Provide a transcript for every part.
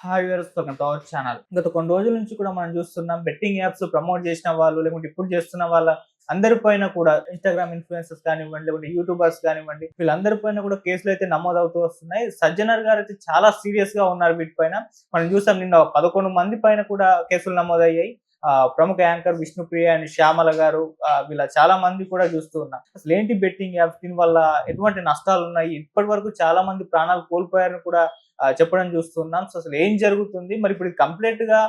Hi viewers, welcome to our channel. గత కొన్ని రోజుల నుంచి కూడా మనం చూస్తున్నాం, బెట్టింగ్ యాప్స్ ప్రమోట్ చేసిన వాళ్ళు, లేకుంటే ఇప్పుడు చేస్తున్న వాళ్ళ అందరి పైన కూడా ఇన్‌స్టాగ్రామ్ ఇన్‌ఫ్లుయెన్సర్స్ కానివ్వండి, లేకుంటే యూట్యూబర్స్ కానివ్వండి, వీళ్ళందరి పైన కూడా కేసులు అయితే నమోదవుతూ వస్తున్నాయి. సజ్జనర్ గారు అయితే చాలా సీరియస్‌గా ఉన్నారు వీటిపైన. మనం చూసాం, నిన్న 11 మంది పైన కూడా కేసులు నమోదయ్యాయి. ప్రముఖ యాంకర్ విష్ణుప్రియ అండ్ శ్యామల గారు, వీళ్ళ చాలా మంది కూడా చూస్తూ ఉన్నాం. అసలు ఏంటి బెట్టింగ్ యాప్స్, దీనివల్ల ఎటువంటి నష్టాలు ఉన్నాయి, ఇప్పటి వరకు చాలా మంది ప్రాణాలు కోల్పోయారని కూడా చెప్పడం చూస్తున్నాం. సో అసలు ఏం జరుగుతుంది, మరి ఇప్పుడు ఇది కంప్లీట్ గా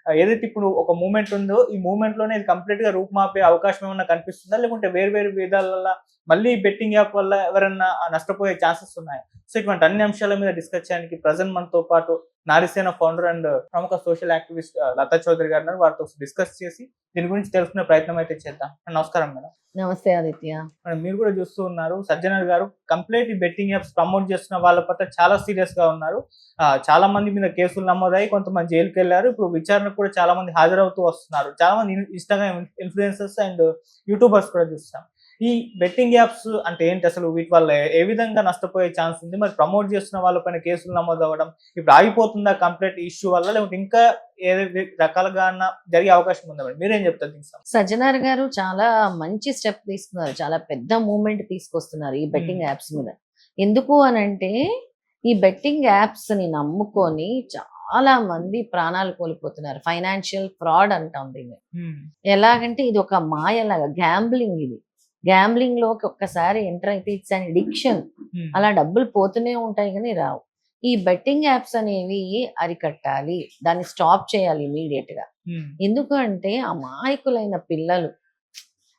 ఏదైతే ఇప్పుడు ఒక మూవ్‌మెంట్ ఉందో, ఈ మూవ్‌మెంట్ లోనే ఇది కంప్లీట్ గా రూపుమాపే అవకాశం ఏమన్నా కనిపిస్తుందా? లేకుంటే వేరు వేరు విధాల వల్ల మళ్ళీ బెట్టింగ్ యాప్ వల్ల ఎవరన్నా నష్టపోయే ఛాన్సెస్ ఉన్నాయా? సో ఇటువంటి అన్ని అంశాల మీద డిస్కస్ చేయడానికి ప్రెజెంట్ మనతో పాటు నారీసేన ఫౌండర్ అండ్ ప్రముఖ సోషల్ యాక్టివిస్ట్ లతా చౌదరి గారు ఉన్నారు. వారితో డిస్కస్ చేసి దీని గురించి తెలుసుకునే ప్రయత్నం అయితే చేద్దాం. నమస్కారం మేడం. నమస్తే ఆదిత్య. మేడం, మీరు కూడా చూస్తూ ఉన్నారు, సజ్జనర్ గారు కంప్లీట్ ఈ బెట్టింగ్ యాప్స్ ప్రమోట్ చేస్తున్న వాళ్ళ పట్ల చాలా సీరియస్ గా ఉన్నారు. చాలా మంది మీద కేసులు నమోదయ్యాయి, కొంతమంది జైలుకి వెళ్ళారు. ఇప్పుడు విచారణకు కూడా చాలా మంది హాజరవుతూ వస్తున్నారు. చాలా మంది ఇన్‌స్టాగ్రామ్ ఇన్‌ఫ్లుయెన్సర్స్ అండ్ యూట్యూబర్స్ కూడా చూస్తాం. ఈ బెట్టింగ్ యాప్స్ అంటే ఏంటి, అసలు వీటి వల్ల ఏ విధంగా నష్టపోయే ఛాన్స్ ఉంది? మరి ప్రమోట్ చేస్తున్న వాళ్ళపైన కేసులు నమోదవ్వడం ఇప్పుడు ఆగిపోతుందా కంప్లీట్ ఇష్యూ వల్ల, లేకుంటే ఇంకా ఏ రకాలుగా జరిగే అవకాశం ఉందా మేడం? మీరేం చెప్తారు దీనికి సంబంధించి? సజ్జనార్ గారు చాలా మంచి స్టెప్ తీసుకున్నారు. చాలా పెద్ద మూవ్‌మెంట్ తీసుకొస్తున్నారు ఈ బెట్టింగ్ యాప్స్ మీద. ఎందుకు అనంటే, ఈ బెట్టింగ్ యాప్స్ ని నమ్ముకొని చాలా మంది ప్రాణాలు కోల్పోతున్నారు. ఫైనాన్షియల్ ఫ్రాడ్ అంటాం దీన్ని. ఎలాగంటే ఇది ఒక మాయలాగా, గ్యాంబ్లింగ్ ఇది. గ్యాంబ్లింగ్ లోకి ఒక్కసారి ఎంటర్ అయితే ఇట్స్ అన్ అడిక్షన్. అలా డబ్బులు పోతూనే ఉంటాయి కానీ రావు. ఈ బెట్టింగ్ యాప్స్ అనేవి అరికట్టాలి, దాన్ని స్టాప్ చేయాలి ఇమీడియట్ గా. ఎందుకు అంటే అమాయకులైన పిల్లలు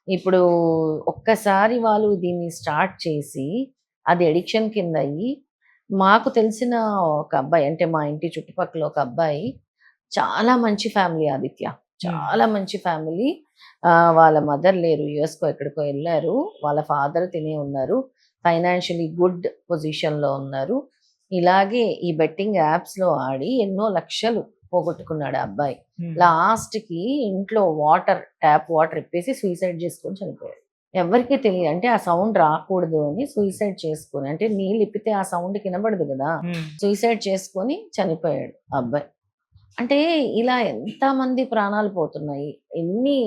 ఇప్పుడు ఒక్కసారి వాళ్ళు దీన్ని స్టార్ట్ చేసి అది అడిక్షన్ కింద అయ్యి, మాకు తెలిసిన ఒక అబ్బాయి, అంటే మా ఇంటి చుట్టుపక్కల ఒక అబ్బాయి, చాలా మంచి ఫ్యామిలీ ఆదిత్య, చాలా మంచి ఫ్యామిలీ. వాళ్ళ మదర్ లేరు, యుఎస్కో ఎక్కడికో వెళ్ళారు. వాళ్ళ ఫాదర్ తినే ఉన్నారు, ఫైనాన్షియలీ గుడ్ పొజిషన్లో ఉన్నారు. ఇలాగే ఈ బెట్టింగ్ యాప్స్లో ఆడి ఎన్నో లక్షలు పోగొట్టుకున్నాడు ఆ అబ్బాయి. లాస్ట్కి ఇంట్లో ట్యాప్ వాటర్ ఇప్పేసి సూసైడ్ చేసుకొని చనిపోయాడు. ఎవరికీ తెలియదు, అంటే ఆ సౌండ్ రాకూడదు అని సూసైడ్ చేసుకొని, అంటే నీళ్ళు ఇప్పితే ఆ సౌండ్ వినబడదు కదా, సూసైడ్ చేసుకొని చనిపోయాడు ఆ అబ్బాయి. అంటే ఇలా ఎంతమంది ప్రాణాలు పోతున్నాయి, ఎన్ని,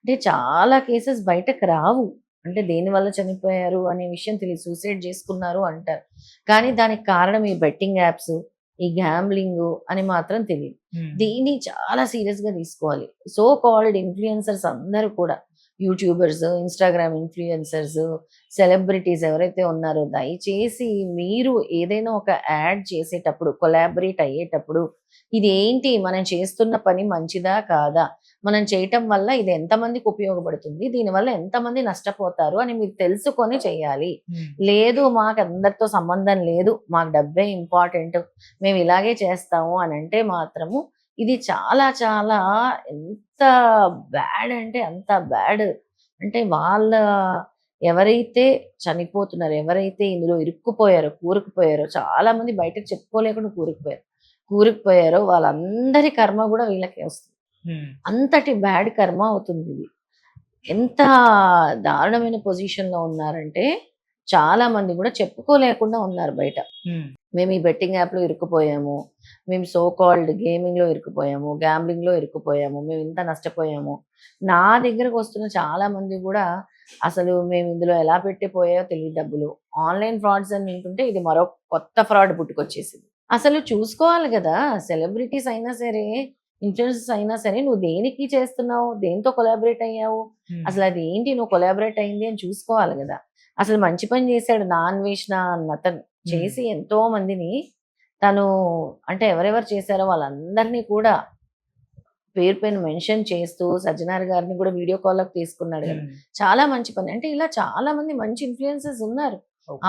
అంటే చాలా కేసెస్ బయటకు రావు. అంటే దేనివల్ల చనిపోయారు అనే విషయం తెలియదు, సూసైడ్ చేసుకున్నారు అంటారు, కానీ దానికి కారణం ఈ బెట్టింగ్ యాప్స్, ఈ గ్యాంబ్లింగ్ అని మాత్రం తెలియదు. దీన్ని చాలా సీరియస్ గా తీసుకోవాలి. సో కాల్డ్ ఇన్ఫ్లుయెన్సర్స్ అందరూ కూడా, యూట్యూబర్స్, ఇన్స్టాగ్రామ్ ఇన్ఫ్లుయెన్సర్స్, సెలబ్రిటీస్ ఎవరైతే ఉన్నారో, దయచేసి మీరు ఏదైనా ఒక యాడ్ చేసేటప్పుడు, కొలాబరేట్ అయ్యేటప్పుడు, ఇది ఏంటి, మనం చేస్తున్న పని మంచిదా కాదా, మనం చేయటం వల్ల ఇది ఎంతమందికి ఉపయోగపడుతుంది, దీనివల్ల ఎంతమంది నష్టపోతారు అని మీరు తెలుసుకొని చేయాలి. లేదు మాకు అందరితో సంబంధం లేదు, మాకు డబ్బే ఇంపార్టెంట్, మేము ఇలాగే చేస్తాము అని అంటే మాత్రము ఇది చాలా చాలా ఎంత బ్యాడ్ అంటే అంత బ్యాడ్. అంటే వాళ్ళ ఎవరైతే చనిపోతున్నారో, ఎవరైతే ఇందులో ఇరుక్కుపోయారో, కూరుకుపోయారో, చాలా మంది బయటకు చెప్పుకోలేకుండా కూరుకుపోయారో వాళ్ళందరి కర్మ కూడా వీళ్ళకే వస్తుంది. అంతటి బ్యాడ్ కర్మ అవుతుంది ఇది. ఎంత దారుణమైన పొజిషన్ లో ఉన్నారంటే, చాలా మంది కూడా చెప్పుకోలేకుండా ఉన్నారు బయట. మేము ఈ బెట్టింగ్ యాప్లో ఇరుక్కుపోయాము, మేము సో కాల్డ్ గేమింగ్లో ఇరుక్కుపోయాము, గ్యాంబ్లింగ్లో ఇరుక్కుపోయాము, మేము ఇంత నష్టపోయాము. నా దగ్గరకు వస్తున్న చాలా మంది కూడా అసలు మేము ఇందులో ఎలా పెట్టిపోయాయో తెలియదు డబ్బులు, ఆన్లైన్ ఫ్రాడ్స్ అని వింటుంటే ఇది మరో కొత్త ఫ్రాడ్ పుట్టుకొచ్చేసింది. అసలు చూసుకోవాలి కదా, సెలబ్రిటీస్ అయినా సరే, ఇన్ఫ్లుయెన్సర్స్ అయినా సరే, నువ్వు దేనికి చేస్తున్నావు, దేంతో కొలాబరేట్ అయ్యావు, అసలు అది ఏంటి నువ్వు కొలాబరేట్ అయింది అని చూసుకోవాలి కదా. అసలు మంచి పని చేశాడు నాన్వేషణ అన్న అతను, చేసి ఎంతో మందిని తను, అంటే ఎవరెవరు చేశారో వాళ్ళందరినీ కూడా పేరు పైన మెన్షన్ చేస్తూ సజ్జనార్ గారిని కూడా వీడియో కాల్లోకి తీసుకున్నాడు కదా. చాలా మంచి పని. అంటే ఇలా చాలా మంది మంచి ఇన్ఫ్లుయెన్సర్స్ ఉన్నారు,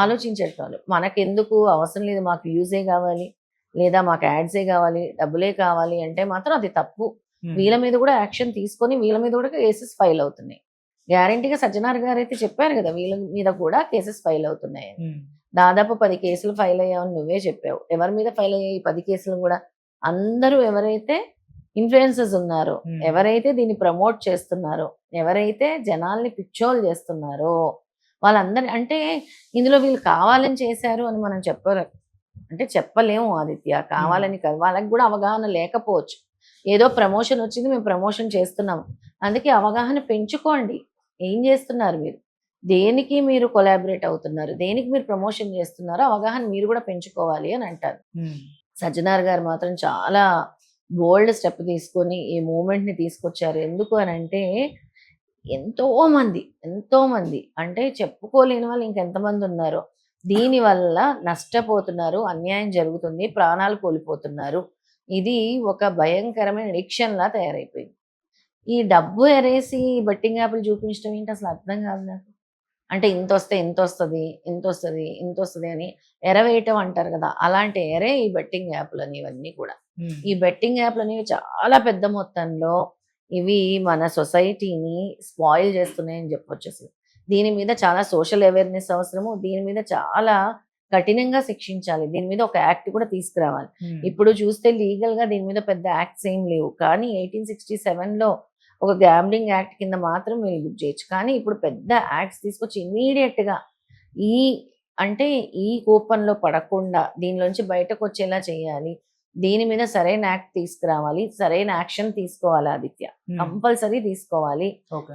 ఆలోచించేటోళ్ళు. మనకెందుకు అవసరం లేదు, మాకు యూజే కావాలి, లేదా మాకు యాడ్సే కావాలి, డబ్బులే కావాలి అంటే మాత్రం అది తప్పు. వీళ్ళ మీద కూడా యాక్షన్ తీసుకొని వీళ్ళ మీద కూడా కేసెస్ ఫైల్ అవుతున్నాయి. గ్యారంటీగా సజ్జనార్ గారు అయితే చెప్పారు కదా, వీళ్ళ మీద కూడా కేసెస్ ఫైల్ అవుతున్నాయి. దాదాపు 10 కేసులు ఫైల్ అయ్యావని నువ్వే చెప్పావు. ఎవరి మీద ఫైల్ అయ్యాయి 10 కేసులు కూడా? అందరూ ఎవరైతే ఇన్ఫ్లుయెన్సర్స్ ఉన్నారో, ఎవరైతే దీన్ని ప్రమోట్ చేస్తున్నారో, ఎవరైతే జనాల్ని పిచ్చోలు చేస్తున్నారో వాళ్ళందరి, అంటే ఇందులో వీళ్ళు కావాలని చేశారు అని మనం అంటే చెప్పలేము ఆదిత్య, కావాలని కాదు, వాళ్ళకి కూడా అవగాహన లేకపోవచ్చు. ఏదో ప్రమోషన్ వచ్చింది, మేము ప్రమోషన్ చేస్తున్నాము, అందుకే అవగాహన పెంచుకోండి. ఏం చేస్తున్నారు మీరు, దేనికి మీరు కొలాబరేట్ అవుతున్నారు, దేనికి మీరు ప్రమోషన్ చేస్తున్నారో అవగాహన మీరు కూడా పెంచుకోవాలి అని అంటారు. సజ్జనార్ గారు మాత్రం చాలా బోల్డ్ స్టెప్ తీసుకొని ఈ మూమెంట్ని తీసుకొచ్చారు. ఎందుకు అని అంటే ఎంతో మంది అంటే చెప్పుకోలేని వాళ్ళు ఇంకెంతమంది ఉన్నారో దీనివల్ల నష్టపోతున్నారు, అన్యాయం జరుగుతుంది, ప్రాణాలు కోల్పోతున్నారు. ఇది ఒక భయంకరమైన అడిక్షన్ లా తయారైపోయింది. ఈ డబ్బు ఎరేసి బెట్టింగ్ యాప్లు చూపించడం ఏంటి అసలు అర్థం కాదు నాకు. అంటే ఇంతొస్తే ఇంతొస్తుంది, ఇంతొస్తుంది, ఇంతొస్తుంది అని ఎరవేయటం అంటారు కదా, అలాంటి ఎరే ఈ బెట్టింగ్ యాప్లు అనేవన్నీ కూడా. ఈ బెట్టింగ్ యాప్లు అనేవి చాలా పెద్ద మొత్తంలో ఇవి మన సొసైటీని స్పాయిల్ చేస్తున్నాయని చెప్పొచ్చు. అసలు దీని మీద చాలా సోషల్ అవేర్నెస్ అవసరము, దీని మీద చాలా కఠినంగా శిక్షించాలి, దీని మీద ఒక యాక్ట్ కూడా తీసుకురావాలి. ఇప్పుడు చూస్తే లీగల్ గా దీని మీద పెద్ద యాక్ట్స్ ఏం లేవు, కానీ 1867లో ఒక గ్యాంబ్లింగ్ యాక్ట్ కింద మాత్రం వీళ్ళు బుక్ చేయొచ్చు. కానీ ఇప్పుడు పెద్ద యాక్ట్స్ తీసుకొచ్చి ఇమీడియట్ గా ఈ అంటే ఈ కూపంలో పడకుండా దీనిలోంచి బయటకు వచ్చేలా చేయాలి. దీని మీద సరైన యాక్ట్ తీసుకురావాలి, సరైన యాక్షన్ తీసుకోవాలి ఆదిత్య, కంపల్సరీ తీసుకోవాలి.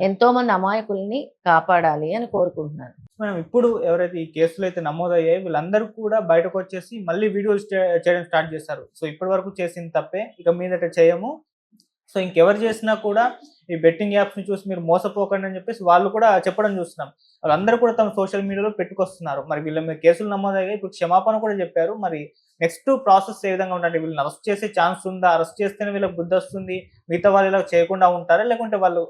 ఎంతో మంది అమాయకుల్ని కాపాడాలి అని కోరుకుంటున్నాను. మనం ఇప్పుడు ఎవరైతే ఈ కేసులు అయితే నమోదయ్యాయి వీళ్ళందరూ కూడా బయటకు వచ్చేసి మళ్ళీ వీడియోలు చేయడం స్టార్ట్ చేస్తారు. సో ఇప్పటి వరకు చేసిన తప్పే ఇక మీదట చేయము, సో ఇంకెవరు చేసినా కూడా ఈ బెట్టింగ్ యాప్స్ ని చూసి మీరు మోసపోకండి అని చెప్పేసి వాళ్ళు కూడా చెప్పడం చూస్తున్నాం. వాళ్ళందరూ కూడా తమ సోషల్ మీడియాలో పెట్టుకొస్తున్నారు. మరి వీళ్ళ మీద కేసులు నమోదయ్యాయి, ఇప్పుడు క్షమాపణ కూడా చెప్పారు. మరి నెక్స్ట్ ప్రాసెస్ ఏ విధంగా ఉంటుంది, వీళ్ళని అరెస్ట్ చేసే ఛాన్స్ ఉందా, అరెస్ట్ చేస్తేనే వీళ్ళకి బుద్ధి వస్తుంది, మిగతా వాళ్ళు ఇలా చేయకుండా ఉంటారా, లేకుంటే వాళ్ళు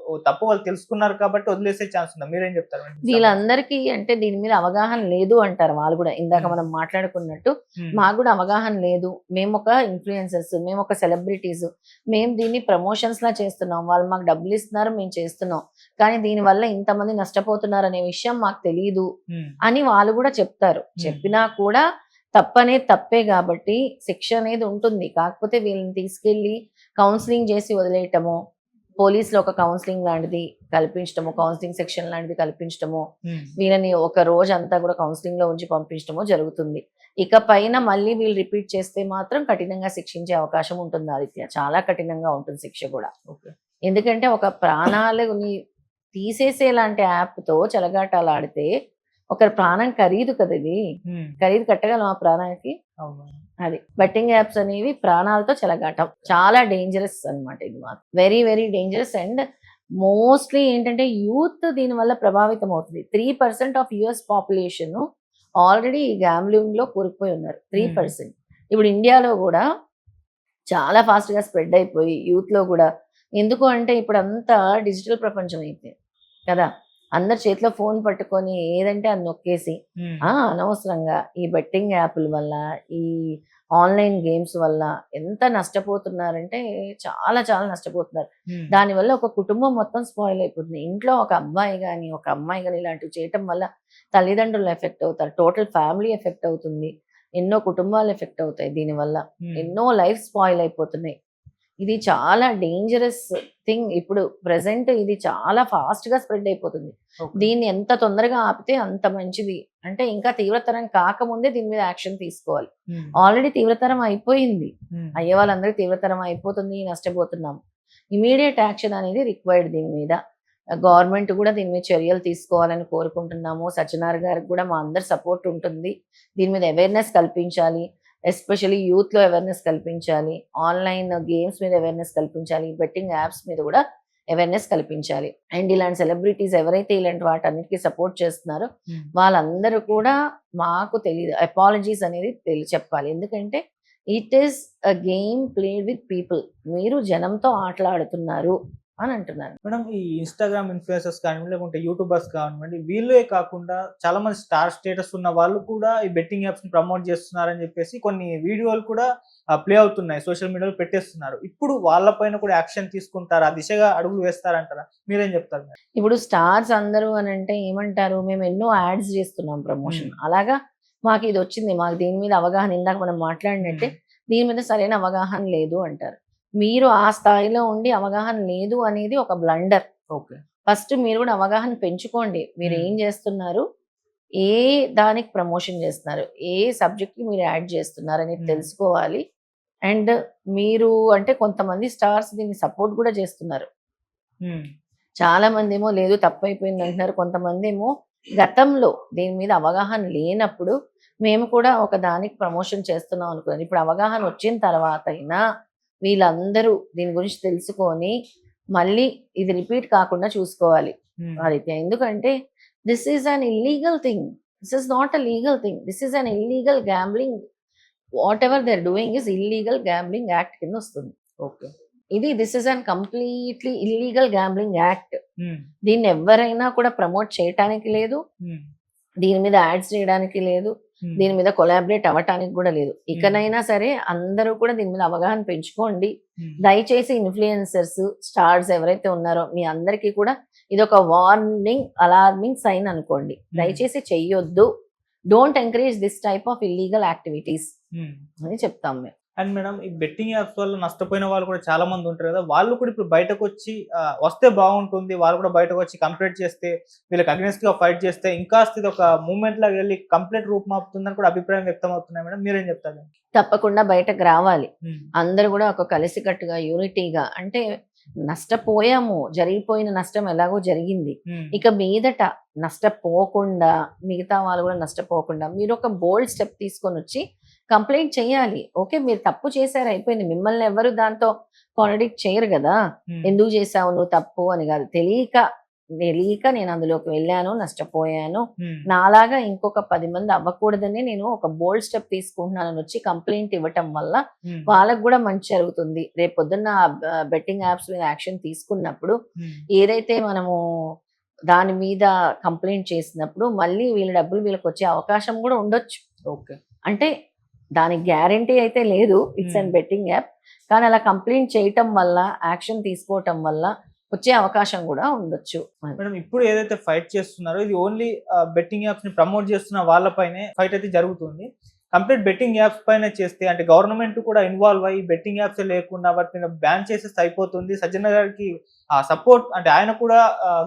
వాళ్ళు తెలుసుకున్నారు కాబట్టి వదిలేసే ఛాన్స్ ఉందా, మీరేం చెప్తారు? వీళ్ళందరికీ అంటే దీని మీద అవగాహన లేదు అంటారు వాళ్ళు కూడా. ఇందాక మనం మాట్లాడుకున్నట్టు మాకు కూడా అవగాహన లేదు, మేము ఒక ఇన్ఫ్లుయెన్సర్స్, మేము ఒక సెలబ్రిటీస్, మేము దీన్ని ప్రమోషన్స్ లా చేస్తున్నాం, వాళ్ళు మాకు డబ్బులు ఇస్తున్నారు, మేము చేస్తున్నాం, కానీ దీని వల్ల ఇంతమంది నష్టపోతున్నారు అనే విషయం మాకు తెలియదు అని వాళ్ళు కూడా చెప్తారు. చెప్పినా కూడా తప్పే కాబట్టి శిక్ష అనేది ఉంటుంది. కాకపోతే వీళ్ళని తీసుకెళ్లి కౌన్సిలింగ్ చేసి వదిలేయటము, పోలీసులో ఒక కౌన్సిలింగ్ లాంటిది కల్పించడము, కౌన్సిలింగ్ సెక్షన్ లాంటిది కల్పించడము, వీళ్ళని ఒక రోజు అంతా కూడా కౌన్సిలింగ్ లో ఉంచి పంపించడము జరుగుతుంది. ఇక పైన మళ్ళీ వీళ్ళు రిపీట్ చేస్తే మాత్రం కఠినంగా శిక్షించే అవకాశం ఉంటుంది ఆదిత్య, చాలా కఠినంగా ఉంటుంది శిక్ష కూడా. ఎందుకంటే ఒక ప్రాణాలని తీసేసేలాంటి యాప్ తో చెలగాటాలు ఆడితే ఒకరి ప్రాణం ఖరీదు కదా, ఇది ఖరీదు కట్టగలం ఆ ప్రాణానికి. అది బెట్టింగ్ యాప్స్ అనేవి ప్రాణాలతో చెలగాటం, చాలా డేంజరస్ అన్నమాట. ఇది మాత్రం very very dangerous. And mostly ఏంటంటే యూత్ దీని వల్ల ప్రభావితం అవుతుంది. 3% ఆఫ్ యుఎస్ పాపులేషన్ ఆల్రెడీ ఈ గ్యాంబ్లింగ్ లో కూరుకుపోయి ఉన్నారు. 3%. ఇప్పుడు ఇండియాలో కూడా చాలా ఫాస్ట్ గా స్ప్రెడ్ అయిపోయి యూత్ లో కూడా. ఎందుకు అంటే ఇప్పుడు అంతా డిజిటల్ ప్రపంచం అయితే కదా, అందరి చేతిలో ఫోన్ పట్టుకొని ఏదంటే అది నొక్కేసి అనవసరంగా ఈ బెట్టింగ్ యాప్ల వల్ల, ఈ ఆన్లైన్ గేమ్స్ వల్ల ఎంత నష్టపోతున్నారంటే చాలా చాలా నష్టపోతున్నారు. దానివల్ల ఒక కుటుంబం మొత్తం స్పాయిల్ అయిపోతుంది. ఇంట్లో ఒక అబ్బాయి కానీ ఒక అమ్మాయి కానీ ఇలాంటివి చేయటం వల్ల తల్లిదండ్రులు ఎఫెక్ట్ అవుతారు, టోటల్ ఫ్యామిలీ ఎఫెక్ట్ అవుతుంది, ఎన్నో కుటుంబాలు ఎఫెక్ట్ అవుతాయి దీనివల్ల, ఎన్నో లైఫ్ స్పాయిల్ అయిపోతున్నాయి. ఇది చాలా డేంజరస్ థింగ్. ఇప్పుడు ప్రెసెంట్ ఇది చాలా ఫాస్ట్ గా స్ప్రెడ్ అయిపోతుంది. దీన్ని ఎంత తొందరగా ఆపితే అంత మంచిది. అంటే ఇంకా తీవ్రతరం కాకముందే దీని మీద యాక్షన్ తీసుకోవాలి. ఆల్రెడీ తీవ్రతరం అయిపోయింది, అయ్యే వాళ్ళందరికీ తీవ్రతరం అయిపోతుంది, నష్టపోతున్నాము. ఇమీడియట్ యాక్షన్ అనేది రిక్వైర్డ్. దీని మీద గవర్నమెంట్ కూడా దీని మీద చర్యలు తీసుకోవాలని కోరుకుంటున్నాము. సజ్జనార్ గారికి కూడా మా అందరి సపోర్ట్ ఉంటుంది. దీని మీద అవేర్నెస్ కల్పించాలి, ఎస్పెషల్లీ యూత్ లో అవేర్నెస్ కల్పించాలి, ఆన్లైన్ గేమ్స్ మీద అవేర్నెస్ కల్పించాలి, బెట్టింగ్ యాప్స్ మీద కూడా అవేర్నెస్ కల్పించాలి. అండ్ ఇలాంటి సెలబ్రిటీస్ ఎవరైతే ఇలాంటి వాటన్నిటికీ సపోర్ట్ చేస్తున్నారో వాళ్ళందరూ కూడా మాకు తెలియదు అపాలజీస్ అనేది చెప్పాలి. ఎందుకంటే it is a game played with people, మీరు జనంతో ఆటలాడుతున్నారు అని అంటున్నారు. మేడం, ఈ ఇన్స్టాగ్రామ్ ఇన్ఫ్లుయెన్సర్స్ కానివ్వండి, లేకుంటే యూట్యూబర్స్ కానివ్వండి, వీళ్ళే కాకుండా చాలా మంది స్టార్ స్టేటస్ ఉన్న వాళ్ళు కూడా ఈ బెట్టింగ్ యాప్స్ ని ప్రమోట్ చేస్తున్నారని చెప్పేసి కొన్ని వీడియోలు కూడా ప్లే అవుతున్నాయి, సోషల్ మీడియాలో పెట్టేస్తున్నారు. ఇప్పుడు వాళ్ళపైన కూడా యాక్షన్ తీసుకుంటారా, ఆ దిశగా అడుగులు వేస్తారంటారా, మీరేం చెప్తారు? ఇప్పుడు స్టార్స్ అందరూ అని అంటే ఏమంటారు, మేము ఎన్నో యాడ్స్ చేస్తున్నాం ప్రమోషన్, అలాగా మాకు ఇది వచ్చింది, మాకు దీని మీద అవగాహన, ఇందాక మనం మాట్లాడినట్టే దీని మీద సరైన అవగాహన లేదు అంటారు. మీరు ఆ స్థాయిలో ఉండి అవగాహన లేదు అనేది ఒక బ్లండర్. ఫస్ట్ మీరు కూడా అవగాహన పెంచుకోండి, మీరు ఏం చేస్తున్నారు, ఏ దానికి ప్రమోషన్ చేస్తున్నారు, ఏ సబ్జెక్ట్‌కి మీరు యాడ్ చేస్తున్నారు అనేది హ్మ్. తెలుసుకోవాలి. అండ్ మీరు అంటే కొంతమంది స్టార్స్ దీన్ని సపోర్ట్ కూడా చేస్తున్నారు. హ్మ్. చాలా మందేమో లేదు తప్పైపోయింది అంటున్నారు. కొంతమందేమో గతంలో దీని మీద అవగాహన లేనప్పుడు మేము కూడా ఒక దానికి ప్రమోషన్ చేస్తున్నాం అనుకున్నారు. ఇప్పుడు అవగాహన వచ్చిన తర్వాత అయినా వీళ్ళందరూ దీని గురించి తెలుసుకొని మళ్ళీ ఇది రిపీట్ కాకుండా చూసుకోవాలి హ్మ్. ఆదిత్య. ఎందుకంటే this is an illegal thing. This is not a legal thing. This is an illegal gambling. Whatever they are doing is illegal gambling act కింద వస్తుంది. Okay. This is an completely illegal gambling act. Hmm. దీన్ని ఎవ్వరైనా కూడా promote చేయటానికి లేదు. హ్మ్. దీని మీద యాడ్స్ చేయడానికి లేదు. హ్మ్. దీని మీద కొలాబరేట్ అవ్వటానికి కూడా లేదు. ఇకనైనా సరే అందరూ కూడా దీని మీద అవగాహన పెంచుకోండి. హ్మ్. దయచేసి ఇన్‌ఫ్లుయెన్సర్స్, స్టార్స్ ఎవరైతే ఉన్నారో మీ అందరికీ కూడా ఇదొక వార్నింగ్, అలార్మింగ్ సైన్ అనుకోండి. దయచేసి చెయ్యొద్దు. Don't encourage this type of illegal activities హ్మ్. అని చెప్తాం మేము. అండ్ మేడం ఈ బెట్టింగ్ యాప్స్ వల్ల నష్టపోయిన వాళ్ళు కూడా చాలా మంది ఉంటారు కదా! వాళ్ళు కూడా ఇప్పుడు బయటకొచ్చి వస్తే బాగుంటుంది. వాళ్ళు కూడా బయటకొచ్చి కంప్లెయింట్ చేస్తే వీళ్ళకి అగెయిన్స్ట్‌గా ఫైట్ చేస్తే ఇంకాస్త ఇదొక మూవ్‌మెంట్ లాగా వెళ్లి కంప్లీట్ రూపుమాపుతుందని కూడా అభిప్రాయం వ్యక్తం అవుతున్నాయి మేడం. మీరేం చెప్తారు? తప్పకుండా బయటకు రావాలి. హ్మ్. అందరూ కూడా ఒక కలిసికట్టుగా, యూనిటీగా అంటే నష్టపోయాము. జరిగిపోయిన నష్టం ఎలాగో జరిగింది. హ్మ్. ఇక మీదట నష్టపోకుండా, మిగతా వాళ్ళు కూడా నష్టపోకుండా మీరొక బోల్డ్ స్టెప్ తీసుకొనొచ్చి కంప్లెయింట్ చేయాలి. ఓకే. మీరు తప్పు చేశారు అయిపోయింది. మిమ్మల్ని ఎవ్వరు దాంతో కాంట్రడిక్ట్ చేయరు గదా! హ్మ్. ఎందుకు చేశావు నువ్వు తప్పు అని గాదు. తెలియక నేను అందులోకి వెళ్ళాను, నష్టపోయాను. హ్మ్. నాలాగా ఇంకొక 10 మంది అవ్వకూడదనే నేను ఒక బోల్డ్ స్టెప్ తీసుకుంటున్నానని వచ్చి కంప్లెయింట్ ఇవ్వటం వల్ల హ్మ్. వాళ్ళకి గూడా మంచి జరుగుతుంది. రేపొద్దున్న బెట్టింగ్ యాప్స్ మీద యాక్షన్ తీసుకున్నప్పుడు హ్మ్. ఏదైతే మనము దాని మీద కంప్లెయింట్ చేసినప్పుడు మళ్ళీ వీళ్ళ డబ్బులు వీళ్ళకొచ్చే అవకాశం గూడా ఉండొచ్చు. ఓకే. అంటే దానికి గ్యారంటీ అయితే లేదు. ఇట్స్ అన్ హ్మ్. Betting app. కానీ అలా కంప్లెయింట్ చేయటం వల్ల, యాక్షన్ తీసుకోవటం వల్ల వచ్చే అవకాశం గూడా ఉండొచ్చు. అది. మేడం ఇప్పుడు ఏదైతే ఫైట్ చేస్తున్నారో ఇది ఓన్లీ బెట్టింగ్ యాప్స్‌ని ప్రమోట్ చేస్తున్న వాళ్ళపైనే ఫైట్ అయితే జరుగుతుంది. కంప్లీట్ బెట్టింగ్ యాప్స్ పైన చేస్తే అంటే గవర్నమెంట్ కూడా ఇన్వాల్వ్ అయ్యి బెట్టింగ్ యాప్సే లేకుండా వాటి మీద బ్యాన్ చేసేస్తే అయిపోతుంది. సజ్జన గారికి సపోర్ట్ అంటే ఆయన కూడా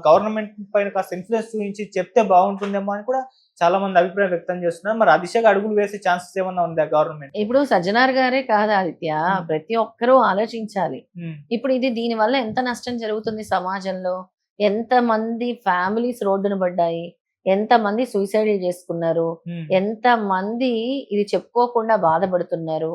గవర్నమెంట్ పైన కాస్త ఇన్‌ఫ్లూయెన్స్ చూయించి చెప్తే బాగుంటుందేమో అని కూడా చాలా మంది అభిప్రాయం వ్యక్తం చేస్తున్నారు. మరి ఆ దిశగా అడుగులు వేసే ఛాన్సెస్ ఏమన్నా ఉందా గవర్నమెంట్? ఇప్పుడు సజ్జనార్ గారే కాదు ఆదిత్య. హ్మ్. ప్రతి ఒక్కరూ ఆలోచించాలి. హ్మ్. ఇప్పుడు ఇది దీనివల్ల ఎంత నష్టం జరుగుతుంది సమాజంలో? ఎంతమంది ఫ్యామిలీస్ రోడ్డున పడ్డాయి? ఎంతమంది సూసైడ్‌లు చేసుకున్నారు? హ్మ్. ఎంతమంది ఇది చెప్పుకోకుండా బాధపడుతున్నారు?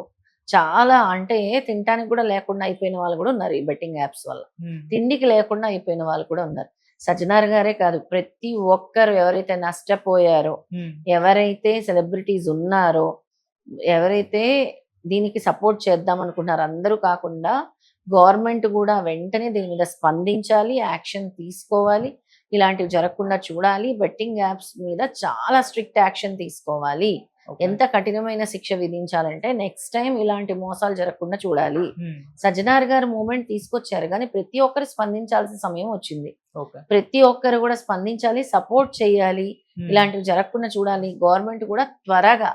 చాలా అంటే తినటానికి కూడా లేకుండా అయిపోయిన వాళ్ళు కూడా ఉన్నారు ఈ బెట్టింగ్ యాప్స్ వల్ల. హ్మ్. తిండికి లేకుండా అయిపోయిన వాళ్ళు కూడా ఉన్నారు. సజ్జనార్ గారే కాదు ప్రతి ఒక్కరు ఎవరైతే నష్టపోయారో, హ్మ్. ఎవరైతే సెలబ్రిటీస్ ఉన్నారో, ఎవరైతే దీనికి సపోర్ట్ చేద్దాం అనుకుంటున్నారో అందరూ కాకుండా గవర్నమెంట్ గూడా వెంటనే దీని మీద స్పందించాలి. యాక్షన్ తీసుకోవాలి. ఇలాంటివి జరగకుండా చూడాలి. బెట్టింగ్ యాప్స్ మీద చాలా స్ట్రిక్ట్ యాక్షన్ తీసుకోవాలి. ఓకే. ఎంత కఠినమైన శిక్ష విధించాలంటే నెక్స్ట్ టైమ్ ఇలాంటి మోసాలు జరగకుండా చూడాలి. హ్మ్. సజ్జనార్ గారు మూవ్‌మెంట్ తీసుకొచ్చారు గానీ ప్రతి ఒక్కరు స్పందించాల్సిన సమయం వచ్చింది. ఓకే. ప్రతి ఒక్కరు గూడా స్పందించాలి. సపోర్ట్ చేయాలి. హ్మ్. ఇలాంటివి జరగకుండా చూడాలి. గవర్నమెంట్ కూడా త్వరగా